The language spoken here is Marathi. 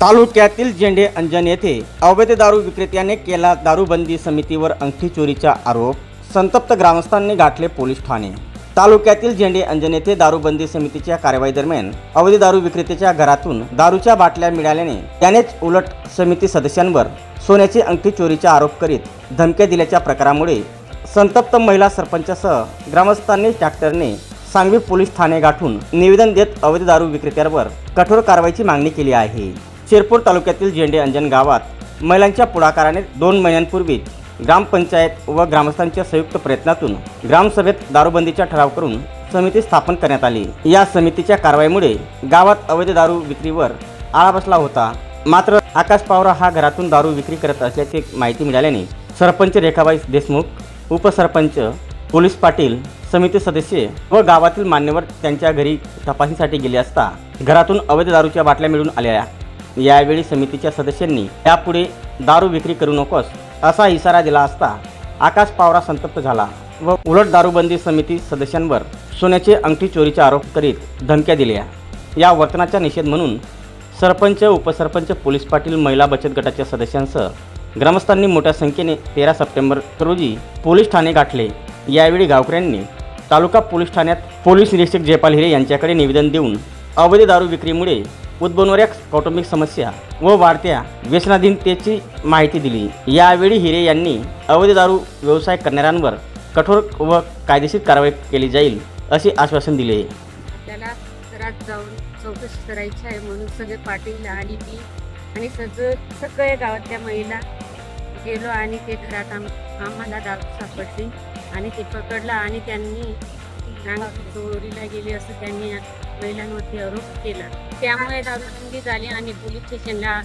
तालुक्यातील झेंडे अंजन येथे अवैध दारू विक्रेत्याने केला दारूबंदी समितीवर अंगठी चोरीचा आरोप। संतप्त ग्रामस्थांनी गाठले पोलीस ठाणे। तालुक्यातील झेंडे अंजन येथे दारूबंदी समितीच्या कारवाई दरम्यान अवैध दारू विक्रेत्याच्या घरातून दारूच्या बाटल्या मिळाल्याने त्यानेच उलट समिती सदस्यांवर सोन्याची अंगठी चोरीचा आरोप करीत धमक्या दिल्याच्या प्रकारामुळे संतप्त महिला सरपंचासह ग्रामस्थांनी ट्रॅक्टरने सांगवी पोलीस ठाणे गाठून निवेदन देत अवैध दारू विक्रेत्यांवर कठोर कारवाईची मागणी केली आहे। शिरपूर तालुक्यातील झेंडे अंजन गावात महिलांच्या पुढाकाराने 2 महिन्यांपूर्वी ग्रामपंचायत व ग्रामस्थांच्या संयुक्त प्रयत्नातून ग्रामसभेत दारूबंदीचा ठराव करून समिती स्थापन करण्यात आली। या समितीच्या कारवाईमुळे गावात अवैध दारू विक्रीवर आळा बसला होता। मात्र आकाश पावरा हा घरातून दारू विक्री करत असल्याची माहिती मिळाल्याने सरपंच रेखाबाई देशमुख, उपसरपंच, पोलीस पाटील, समिती सदस्य व गावातील मान्यवर त्यांच्या घरी तपासणीसाठी गेले असता घरातून अवैध दारूच्या बाटल्या मिळून आल्या। यावेळी समितीच्या सदस्यांनी यापुढे दारू विक्री करू नकोस असा इशारा दिला असता आकाश पावरा संतप्त झाला व उलट दारूबंदी समिती सदस्यांवर सोन्याचे अंगठी चोरीचा आरोप करीत धमक्या दिल्या। या वर्तनाचा निषेध म्हणून सरपंच, उपसरपंच, पोलीस पाटील, महिला बचत गटाच्या सदस्यांसह ग्रामस्थांनी मोठ्या संख्येने 13 सप्टेंबर रोजी पोलीस ठाणे गाठले। यावेळी गावकऱ्यांनी तालुका पोलीस ठाण्यात पोलीस निरीक्षक जयपाल हिरे यांच्याकडे निवेदन देऊन अवैध दारू विक्रीमुळे उद्भवणाऱ्या कौटुंबिक समस्या व वाढत्या व्यसनाधीनतेची माहिती दिली। यावेळी हिरे यांनी अवैध दारू व्यवसाय करणाऱ्यांवर कठोर व कायदेशीर कारवाई केली जाईल असे आश्वासन दिले। त्याला घरात जाऊन चौकशी करायची आहे म्हणून सगळे पाटील आणि मी आणि सगळ्या गावातल्या महिला गेलो आणि ते घरात आम्हाला दारू सापडली आणि ते पकडला आणि त्यांनी चोरीला गेली असं त्यांनी महिलांवरती आरोप केला। त्यामुळे दारूबंदी झाली आणि पोलीस स्टेशनला